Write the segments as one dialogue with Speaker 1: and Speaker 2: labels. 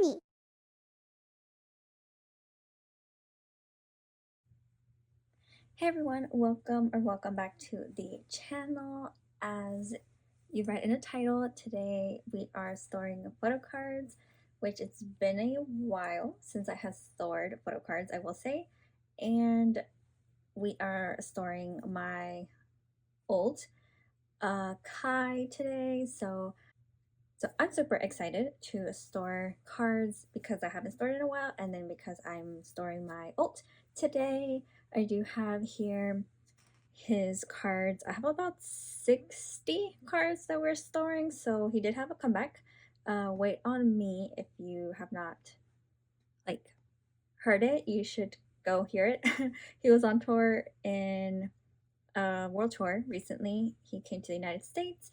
Speaker 1: Looney. Hey everyone, welcome back to the channel. As you read in the title, today we are storing photo cards, which it's been a while since I have stored photo cards, I will say. And we are storing my old Kai today. So I'm super excited to store cards because I haven't stored in a while, and then because I'm storing my ult today. I do have here his cards. I have about 60 cards that we're storing, so he did have a comeback. Wait on me. If you have not heard it, you should go hear it. He was on tour in world tour recently. He came to the United States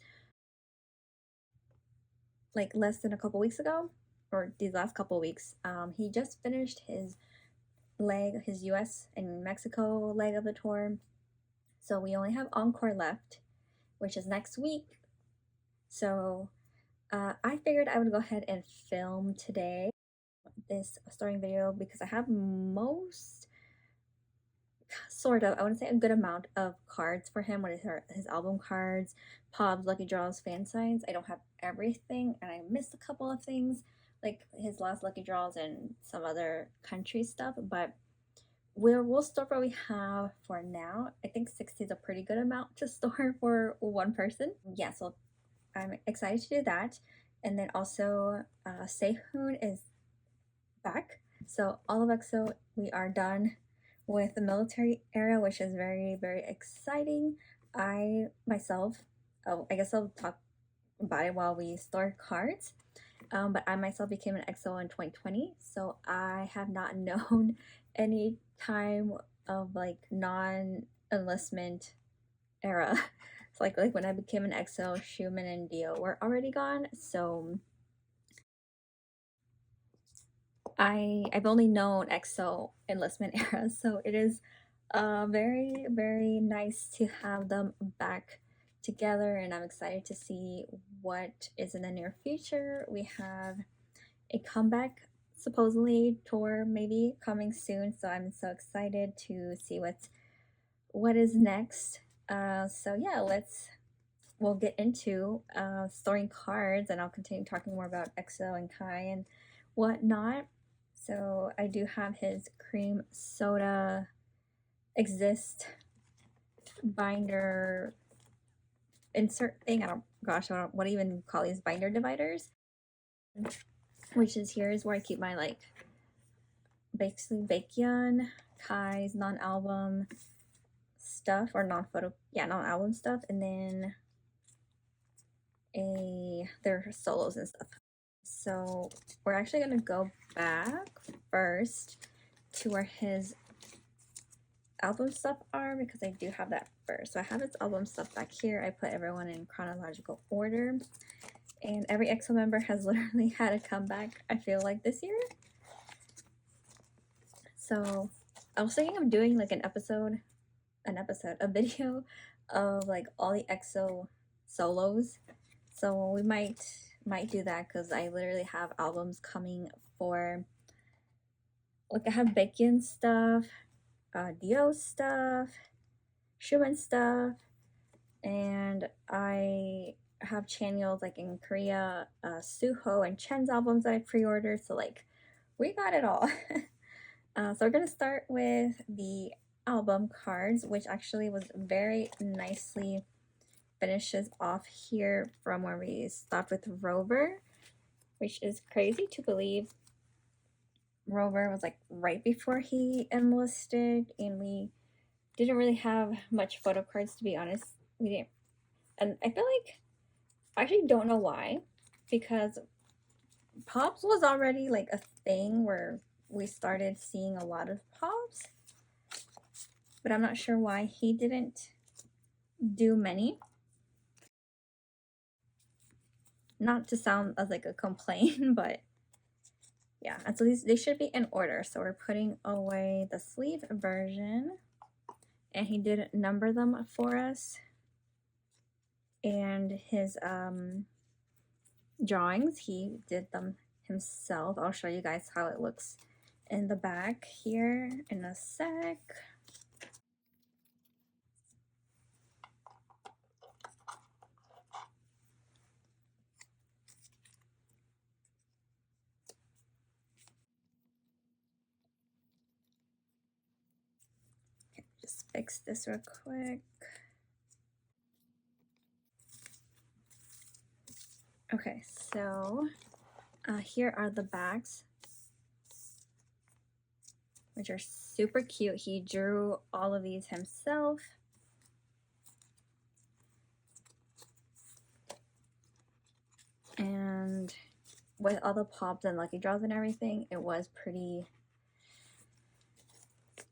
Speaker 1: less than a couple weeks ago, or these last couple weeks. He just finished his US and Mexico leg of the tour. So we only have Encore left, which is next week. So I figured I would go ahead and film today this storing video because I have I want to say a good amount of cards for him. What is his album cards, pobs, lucky draws, fan signs. I don't have everything, and I missed a couple of things, like his last lucky draws and some other country stuff, but we'll store what we have for now. I think 60 is a pretty good amount to store for one person. Yeah, so I'm excited to do that. And then also Sehun is back. So all of EXO, we are done with the military era, which is very, very exciting. I guess I'll talk about it while we store cards. But I myself became an EXO in 2020, so I have not known any time of non-enlistment era. So like when I became an EXO, Schumann and Dio were already gone, so I've only known EXO enlistment era. So it is very, very nice to have them back together, and I'm excited to see what is in the near future. We have a comeback supposedly tour maybe coming soon, so I'm so excited to see what is next. So yeah, we'll get into storing cards, and I'll continue talking more about EXO and Kai and whatnot. So I do have his cream soda exist binder insert thing. I don't what do you even call these binder dividers, which is here is where I keep my basically Baekhyun, Kai's non-album stuff, or non-album stuff, and then their solos and stuff. So we're actually gonna go back first to where his album stuff are, because I do have that first. So I have his album stuff back here. I put everyone in chronological order, and every EXO member has literally had a comeback, I feel like, this year. So I was thinking of doing like a video of like all the EXO solos. So we might do that, because I literally have albums coming for, like, I have Baekhyun stuff, Dio stuff, Schumann stuff, and I have Chanyeol's, like in Korea, Suho and Chen's albums that I pre-ordered. So like we got it all. So we're gonna start with the album cards, which actually was very nicely finishes off here from where we stopped with Rover, which is crazy to believe. Rover was like right before he enlisted, and we didn't really have much photo cards, to be honest. We didn't, and I feel like I actually don't know why, because Pops was already like a thing where we started seeing a lot of Pops, but I'm not sure why he didn't do many. Not to sound as like a complaint, but yeah. And so they should be in order. So we're putting away the sleeve version, and he did number them for us. And his drawings, he did them himself. I'll show you guys how it looks in the back here in a sec. Okay, just fix this real quick. Okay, so here are the bags, which are super cute. He drew all of these himself. And with all the pops and lucky draws and everything, it was pretty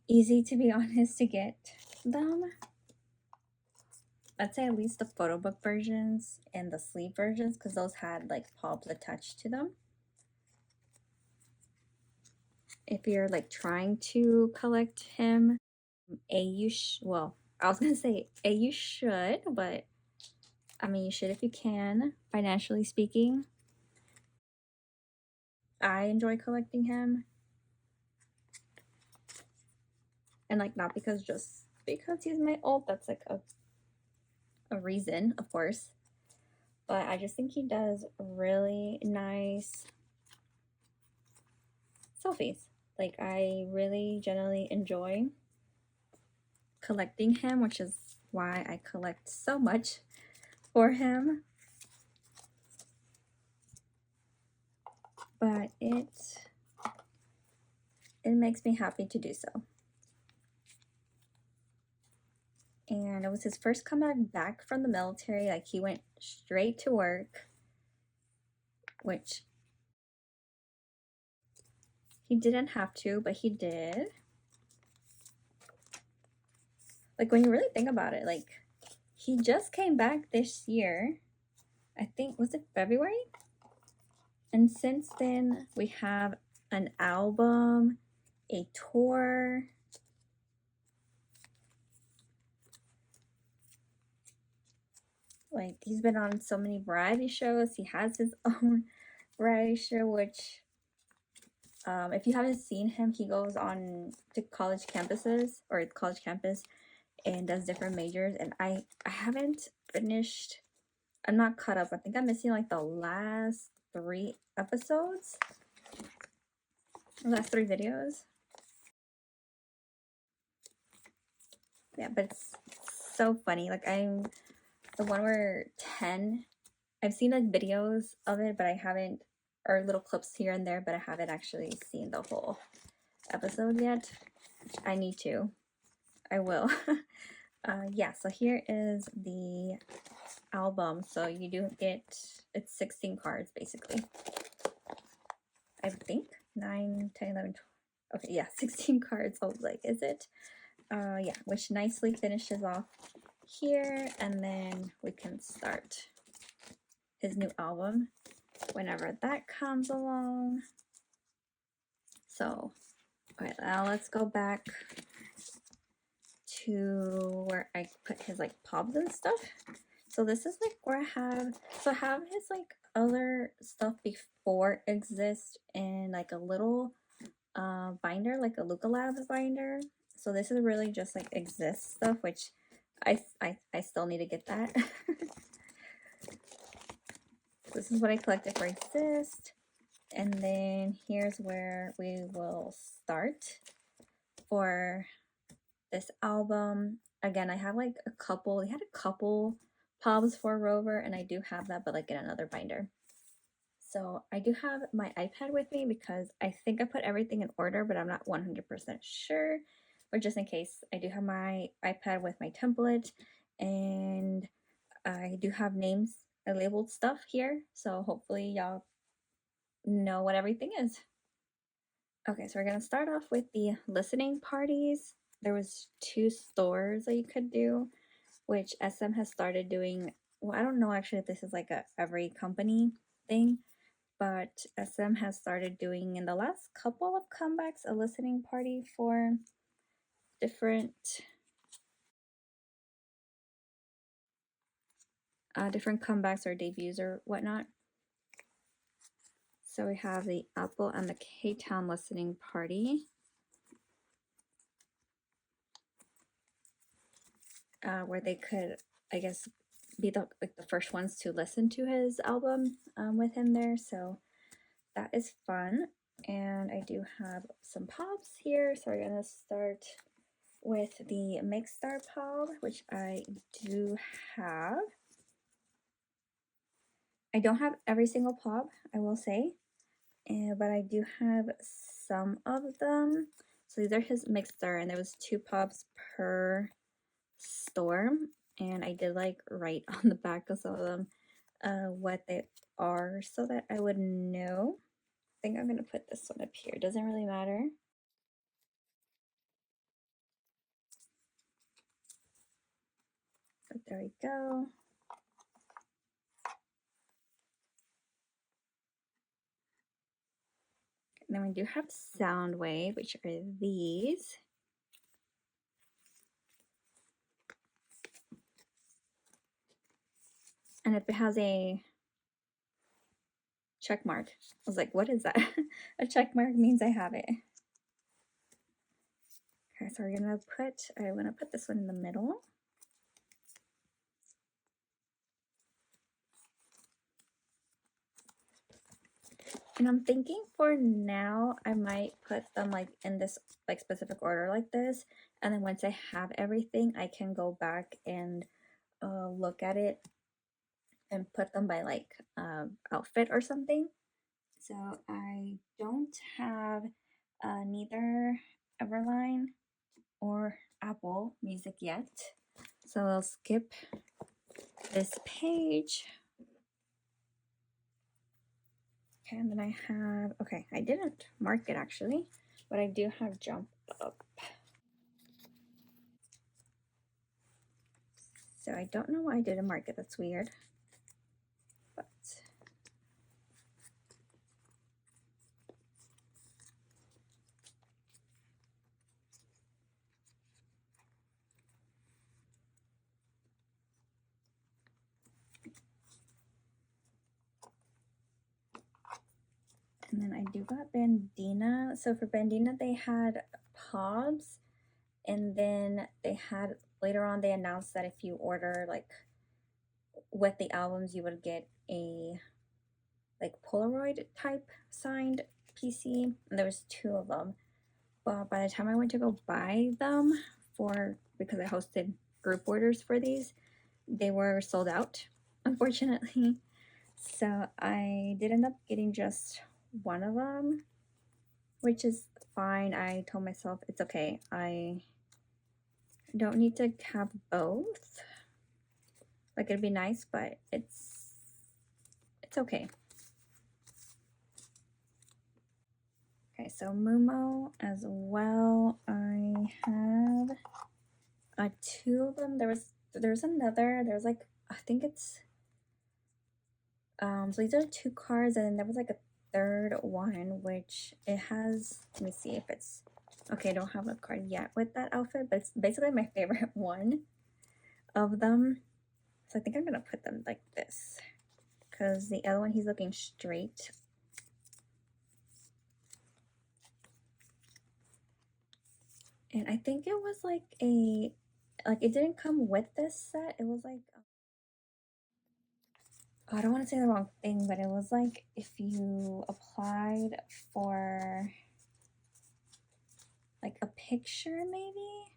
Speaker 1: easy, to be honest, to get them. I'd say at least the photo book versions and the sleeve versions, because those had like pops attached to them. If you're like trying to collect him, well, I was gonna say you should, but I mean, you should if you can, financially speaking. I enjoy collecting him. And like, not because just because he's my ult, that's like a reason, of course. But I just think he does really nice selfies. Like, I really generally enjoy collecting him, which is why I collect so much for him. But it makes me happy to do so. And it was his first comeback back from the military. Like, he went straight to work, which he didn't have to, but he did. Like, when you really think about it, like, he just came back this year. I think, was it February? And since then, we have an album, a tour, like, he's been on so many variety shows. He has his own variety show, which, if you haven't seen him, he goes on to college campuses, or college campus, and does different majors. And I haven't finished, I'm not caught up. I think I'm missing like the last 3 episodes, the last 3 videos. Yeah, but it's so funny. Like, I'm the one where 10, I've seen like videos of it, but I haven't, or little clips here and there, but I haven't actually seen the whole episode yet. I need to. I will. Yeah, so here is the album. So you do get, it's 16 cards basically. I think 9, 10, 11, 12. Okay, yeah, 16 cards. I was like, is it? Yeah, which nicely finishes off here, and then we can start his new album whenever that comes along. So, okay, now let's go back to where I put his like pobs and stuff. So this is like where I have his like other stuff before exist in like a little binder, like a Lucalab binder. So this is really just like exist stuff, which I still need to get that. This is what I collected for exist. And then here's where we will start for this album. Again, I have like a couple, we had a couple pobs for Rover, and I do have that, but like in another binder. So I do have my iPad with me because I think I put everything in order, but I'm not 100% sure. But just in case, I do have my iPad with my template, and I do have names, I labeled stuff here. So hopefully y'all know what everything is. Okay, so we're gonna start off with the listening parties. There was 2 stores that you could do, which SM has started doing. Well, I don't know actually if this is like a every company thing, but SM has started doing in the last couple of comebacks a listening party for different different comebacks or debuts or whatnot. So we have the Apple and the K-Town listening party. Where they could, I guess, be the first ones to listen to his album with him there. So that is fun. And I do have some pops here. So we're gonna start with the Mixstar Pob, which I do have. I don't have every single pob, I will say, but I do have some of them. So these are his Mixstar, and there was 2 pobs per store, and I did like write on the back of some of them what they are so that I would know. I think I'm gonna put this one up here. Doesn't really matter. But there we go. And then we do have Soundwave, which are these. And if it has a check mark, I was like, what is that? A check mark means I have it. Okay, so I'm gonna put this one in the middle. And I'm thinking for now, I might put them like in this like specific order like this. And then once I have everything, I can go back and look at it and put them by like outfit or something. So I don't have neither Everline or Apple Music yet. So I'll skip this page. Okay, and then I have, okay, I didn't mark it actually, but I do have Jump Up. So I don't know why I didn't mark it, that's weird. But and then I do got Bandina. So for Bandina, they had Pobs, and then they had, later on they announced that if you order like with the albums, you would get a like Polaroid type signed PC, and there was 2 of them. But by the time I went to go buy them because I hosted group orders for these, they were sold out, unfortunately. So I did end up getting just one of them, which is fine. I told myself it's okay. I don't need to have both. Like, it'd be nice, but it's okay. Okay, so Mumo as well. I have 2 of them. There's another. There's like, I think it's so these are 2 cards, and then there was like a third one, which it has. Let me see if it's okay. I don't have a card yet with that outfit, but it's basically my favorite one of them. So I think I'm gonna put them like this because the other one, he's looking straight. And I think it was like it didn't come with this set. It was like, I don't want to say the wrong thing, but it was like if you applied for like a picture maybe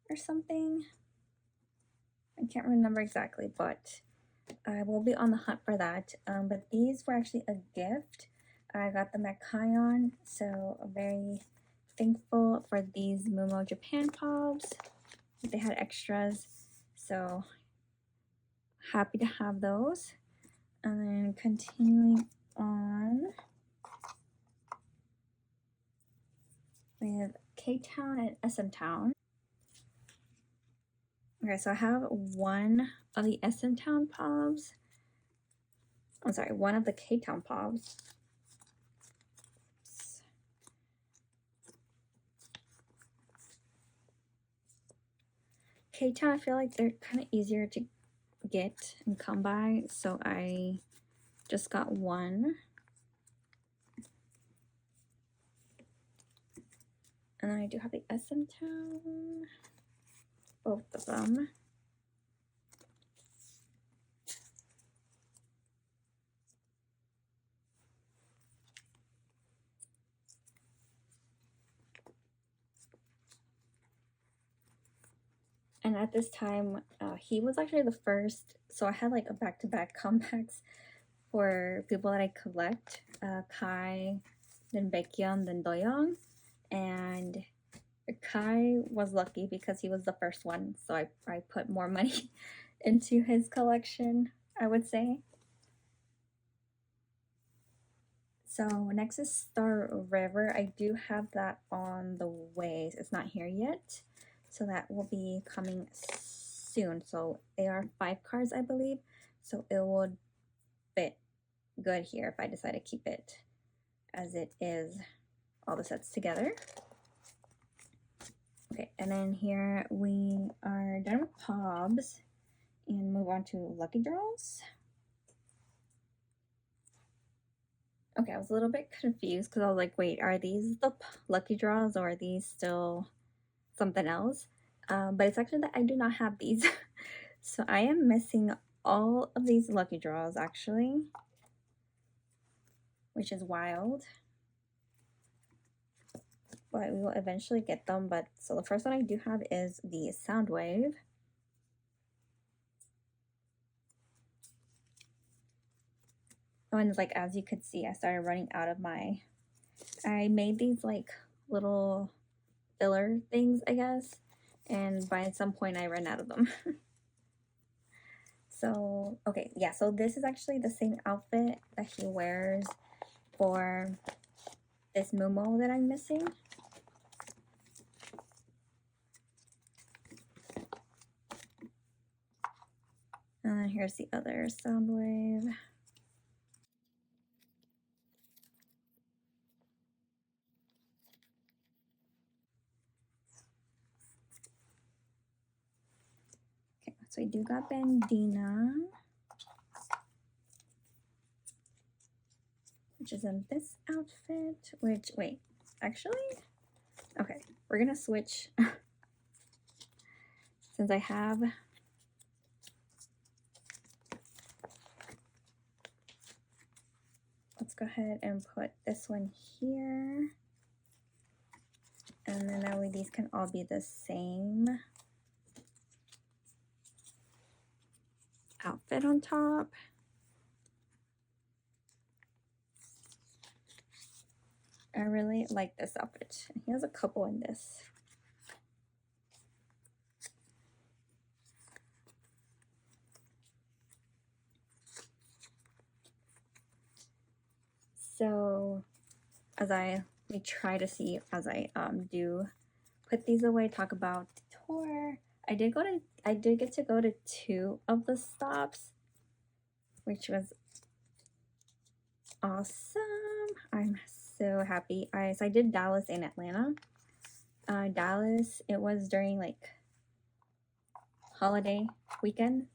Speaker 1: or something. I can't remember exactly, but I will be on the hunt for that. But these were actually a gift. I got them at Kion, so very thankful for these Momo Japan Pobs. They had extras, so happy to have those. And then continuing on with K-Town and SM Town. Okay, so I have one of the SM Town Pobs. I'm sorry, one of the K-Town Pobs. K-Town, I feel like they're kind of easier to get and come by, so I just got one. And then I do have the SM Town, both of them. And at this time, he was actually the first. So I had like a back-to-back comebacks for people that I collect. Kai, then Baekhyun, then Doyoung. And Kai was lucky because he was the first one. So I put more money into his collection, I would say. So next is Star River. I do have that on the way. It's not here yet. So that will be coming soon. So they are 5 cards, I believe. So it would fit good here if I decide to keep it as it is, all the sets together. Okay, and then here we are done with Pobs and move on to Lucky Draws. Okay, I was a little bit confused because I was like, wait, are these the Lucky Draws or are these still something else? But it's actually that I do not have these. So I am missing all of these Lucky Draws actually, which is wild. But we will eventually get them. But so the first one I do have is the Soundwave. Oh, and like as you could see, I started running out of my, I made these like little filler things, I guess, and by some point I ran out of them. So okay, yeah, so this is actually the same outfit that he wears for this Momo that I'm missing. And then here's the other Soundwave. Okay, so we do got Bandina, which is in this outfit, which, wait, actually, okay, we're gonna switch since I have let's go ahead and put this one here. And then that way these can all be the same outfit on top. I really like this outfit. He has a couple in this. So as we try to see as I do put these away, talk about the tour. I did get to go to 2 of the stops, which was awesome. I'm so happy. So I did Dallas and Atlanta. Dallas, it was during like holiday weekend.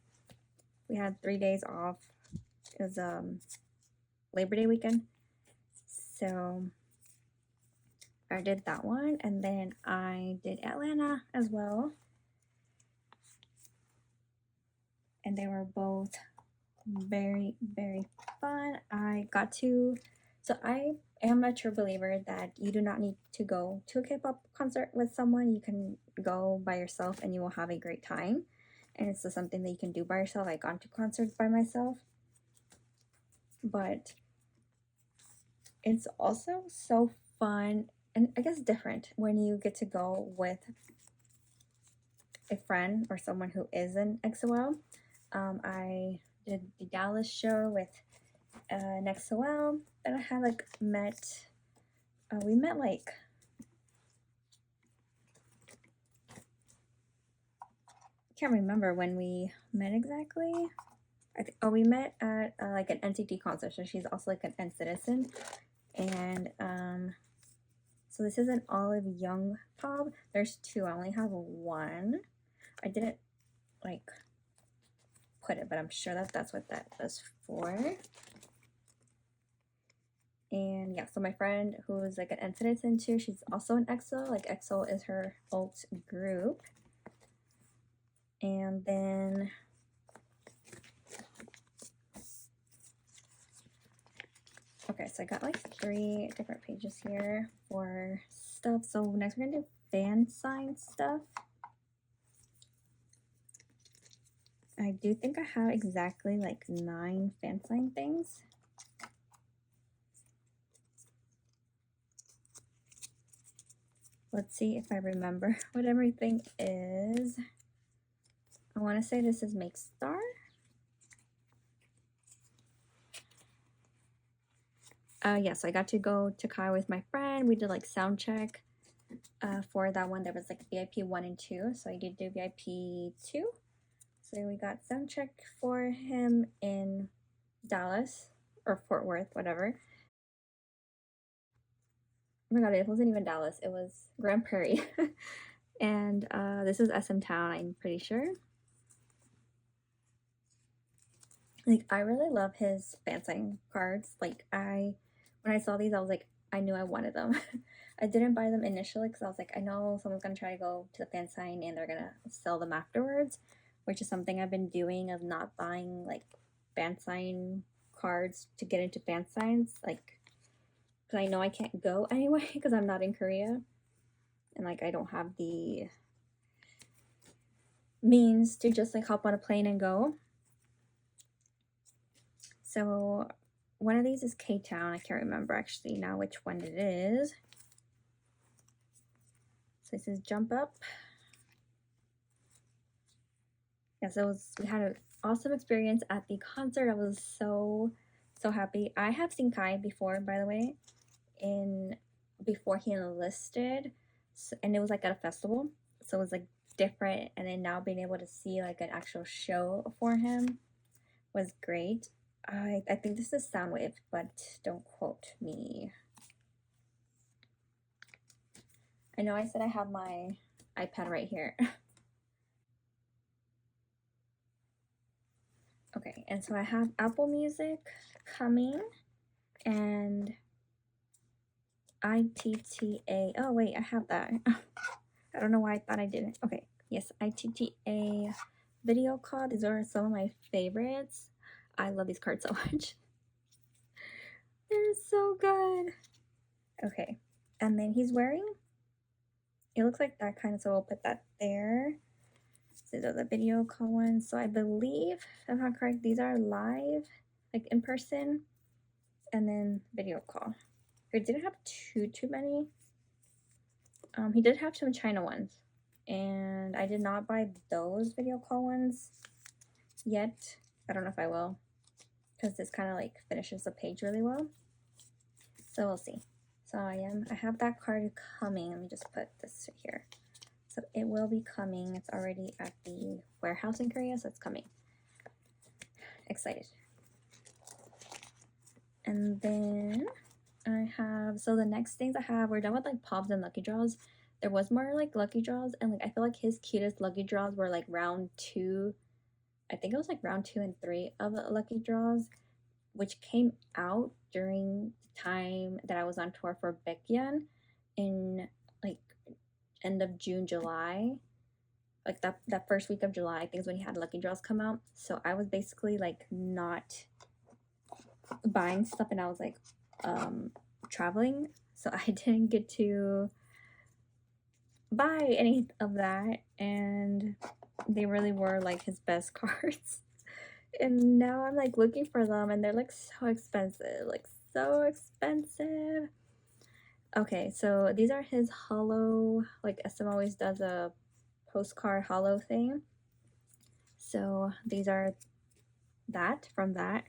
Speaker 1: We had 3 days off. It was Labor Day weekend. So I did that one, and then I did Atlanta as well. And they were both very, very fun. I got to, so I am a true believer that you do not need to go to a K-pop concert with someone. You can go by yourself and you will have a great time. And it's just something that you can do by yourself. I've gone to concerts by myself. But it's also so fun and I guess different when you get to go with a friend or someone who is an EXO-L. I did the Dallas show with an EXO-L that I had like met. We met like I can't remember when we met exactly. We met at like an NCT concert, so she's also like an N-citizen. And so this is an Olive Young pob. There's 2. I only have 1. I didn't like put it, but I'm sure that that's what that was for. And yeah, so my friend who is like an N citizen too, she's also an EXO. Like EXO is her alt group. And then okay, so I got like 3 different pages here for stuff. So next we're gonna do fan sign stuff. I do think I have exactly like 9 fan sign things. Let's see if I remember what everything is. I want to say this is Make Star. Yeah, so I got to go to Kai with my friend. We did like sound check for that one. There was like VIP 1 and 2. So I did do VIP 2. So we got sound check for him in Dallas or Fort Worth, whatever. Oh my god, it wasn't even Dallas. It was Grand Prairie. And this is SM Town, I'm pretty sure. Like, I really love his fan sign cards. Like, when I saw these, I was like, I knew I wanted them. I didn't buy them initially because I was like, I know someone's gonna try to go to the fan sign and they're gonna sell them afterwards, which is something I've been doing of not buying like fan sign cards to get into fan signs, like, because I know I can't go anyway because I'm not in Korea and like I don't have the means to just like hop on a plane and go. So one of these is K-Town. I can't remember actually now which one it is. So this is Jump Up. Yeah, so we had an awesome experience at the concert. I was so happy. I have seen Kai before, by the way, before he enlisted, so, and it was like at a festival, so it was like different. And then now being able to see like an actual show for him was great. I think this is Soundwave, but don't quote me. I know I said I have my iPad right here. Okay, and so I have Apple Music coming and ITTA. Oh wait, I have that. I don't know why I thought I didn't. Okay, yes, ITTA video call. These are some of my favorites. I love these cards so much. They're so good. Okay, and then he's wearing, it looks like that kind of, so we'll put that there. These are the video call ones. So I believe, if I'm not correct, these are live, like in person, and then video call. He didn't have too many. He did have some China ones, and I did not buy those video call ones yet. I don't know if I will, because this kind of like finishes the page really well. So we'll see. So I have that card coming. Let me just put this here. So it will be coming. It's already at the warehouse in Korea, so it's coming. Excited. And then I have, so the next things I have, we're done with like pobs and lucky draws. There was more like lucky draws, and like I feel like his cutest lucky draws were like round 2. I think it was like round 2 and 3 of lucky draws, which came out during the time that I was on tour for Baekhyun in like end of June, July, like that first week of July, I think is when he had lucky draws come out. So I was basically like not buying stuff, and I was like traveling, so I didn't get to buy any of that, and they really were like his best cards. And now I'm like looking for them, and they're like so expensive, like so expensive. Okay, so these are his holo, like SM always does a postcard holo thing. So these are that from that.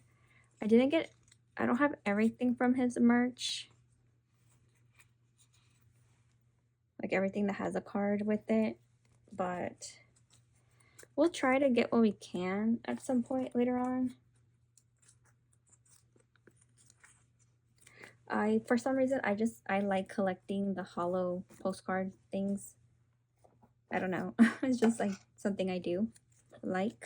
Speaker 1: I don't have everything from his merch, like everything that has a card with it, but we'll try to get what we can at some point later on. For some reason, I like collecting the holo postcard things. I don't know. It's just like something I do like.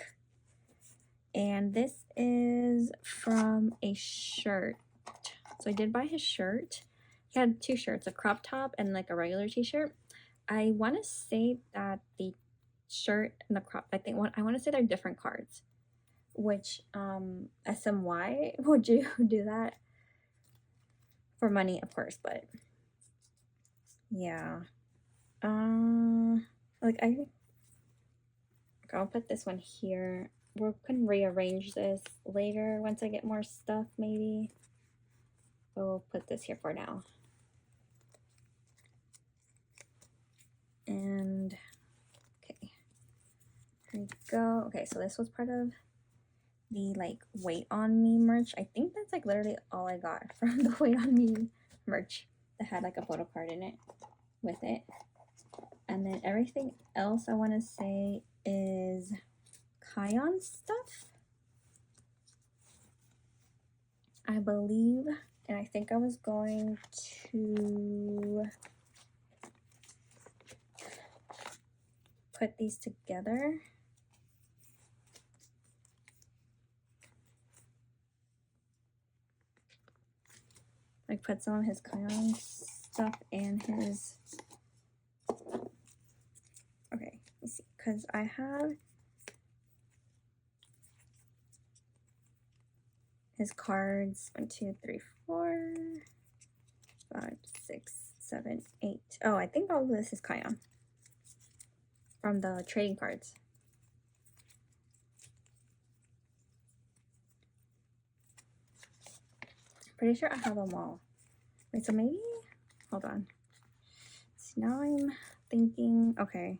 Speaker 1: And this is from a shirt. So I did buy his shirt. He had 2 shirts, a crop top and like a regular t-shirt. I want to say that the shirt and the crop, I want to say they're different cards. Which SMY, would you do that? For money, of course, but yeah. Like I'll put this one here. We can rearrange this later once I get more stuff, maybe. But we'll put this here for now. And okay, here we go. Okay, so this was part of the like Wait On Me merch. I think that's like literally all I got from the Wait On Me merch that had like a photo card in it with it. And then everything else I want to say is Kion stuff, I believe. And I think I was going to put these together. Like put some of his Kion stuff and his, okay, let's see, because I have his cards 1, 2, 3, 4, 5, 6, 7, 8. Oh, I think all of this is Kion from the trading cards. Pretty sure I have them all. Wait, so maybe, hold on. So now I'm thinking, okay.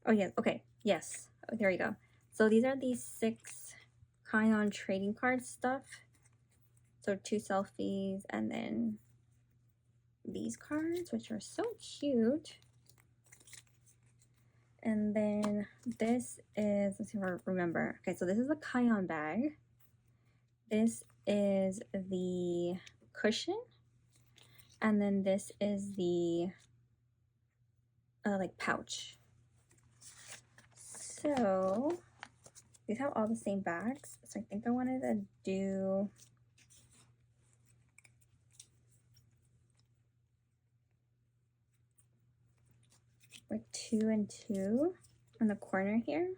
Speaker 1: Oh yeah, okay, yes, oh, there you go. So these are these 6 Kion trading card stuff. So 2 selfies and then these cards, which are so cute. And then this is, let's see if I remember. Okay, so this is a Kion bag. This is the cushion. And then this is the like pouch. So these have all the same bags. So I think I wanted to do like 2 and 2 on the corner here.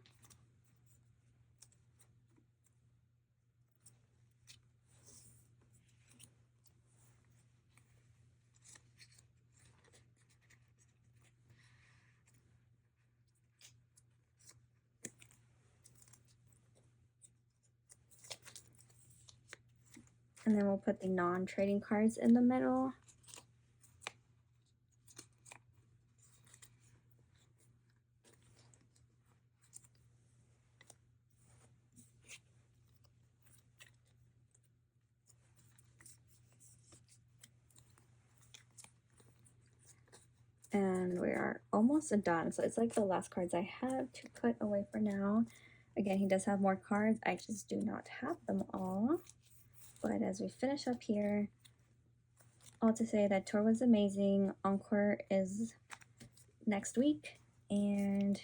Speaker 1: And then we'll put the non-trading cards in the middle. And we are almost done. So it's like the last cards I have to put away for now. Again, he does have more cards. I just do not have them all. But as we finish up here, all to say that tour was amazing. Encore is next week. And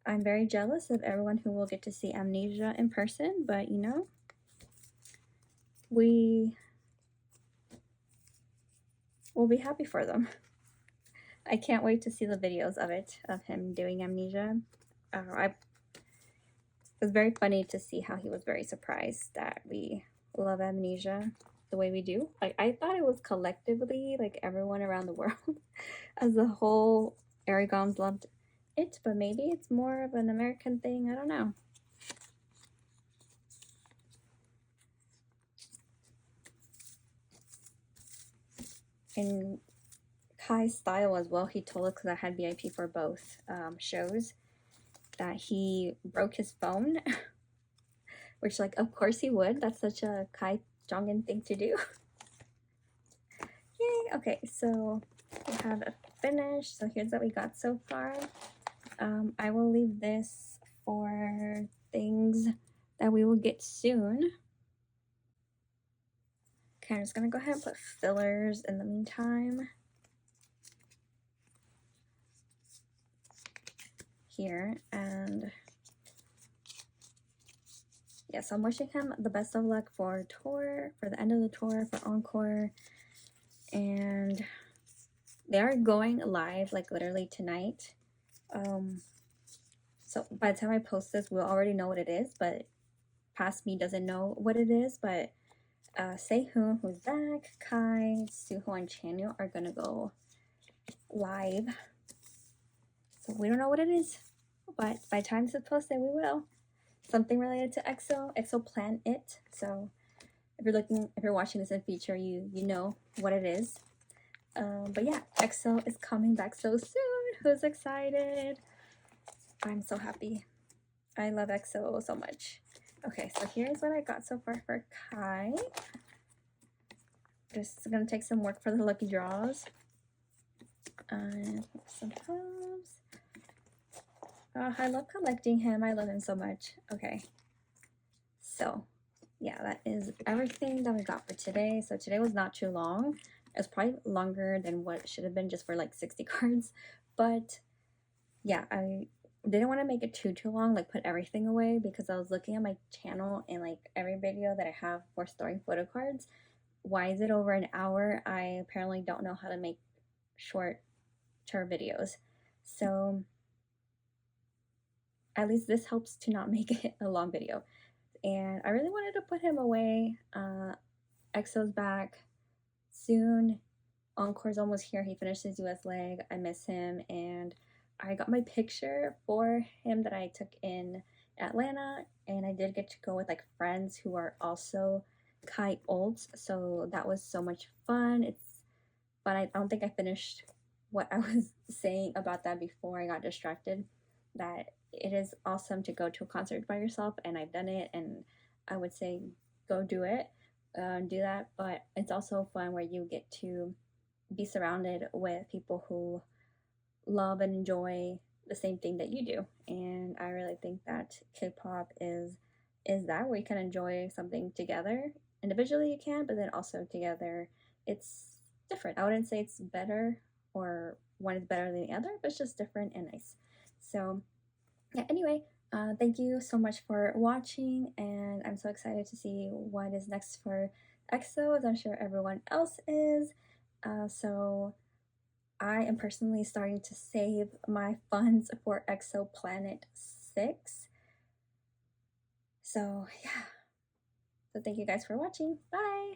Speaker 1: I'm very jealous of everyone who will get to see Amnesia in person. But, you know, we will be happy for them. I can't wait to see the videos of it, of him doing Amnesia. It was very funny to see how he was very surprised that we love Amnesia the way we do. Like, I thought it was collectively, like, everyone around the world as a whole, Aragons loved it, but maybe it's more of an American thing. I don't know. And Kai's style as well, he told us, because I had VIP for both shows, that he broke his phone, which, like, of course he would. That's such a Kai Jongin thing to do. Yay! Okay, so we have a finish. So here's what we got so far. I will leave this for things that we will get soon. Okay, I'm just gonna go ahead and put fillers in the meantime. Here, and yeah, so I'm wishing him the best of luck for tour, for the end of the tour, for Encore. And they are going live like literally tonight. So by the time I post this, we'll already know what it is, but past me doesn't know what it is. But Sehun, who's back, Kai, Suho, and Chanyeol are gonna go live. So we don't know what it is, but by the time this is posted, we will. Something related to EXO Planet. So if you're watching this in future, you know what it is. But yeah, EXO is coming back so soon. Who's excited? I'm so happy. I love EXO so much. Okay, so here's what I got so far for Kai. Just gonna take some work for the lucky draws. Some pobs. I love collecting him. I love him so much. Okay. So, yeah, that is everything that we got for today. So today was not too long. It was probably longer than what it should have been just for like 60 cards. But yeah, I didn't want to make it too long, like put everything away, because I was looking at my channel and like every video that I have for storing photo cards, why is it over an hour? I apparently don't know how to make short-term videos. So at least this helps to not make it a long video. And I really wanted to put him away. EXO's back soon. Encore's almost here. He finished his US leg. I miss him. And I got my picture for him that I took in Atlanta. And I did get to go with like friends who are also Kai Olds. So that was so much fun. But I don't think I finished what I was saying about that before I got distracted. That it is awesome to go to a concert by yourself, and I've done it, and I would say go do it, do that. But it's also fun where you get to be surrounded with people who love and enjoy the same thing that you do. And I really think that K-pop is that, where you can enjoy something together. Individually you can, but then also together it's different. I wouldn't say it's better or one is better than the other, but it's just different and nice. So yeah, anyway, thank you so much for watching, and I'm so excited to see what is next for EXO, as I'm sure everyone else is. So I am personally starting to save my funds for EXO Planet 6. So yeah, so thank you guys for watching. Bye!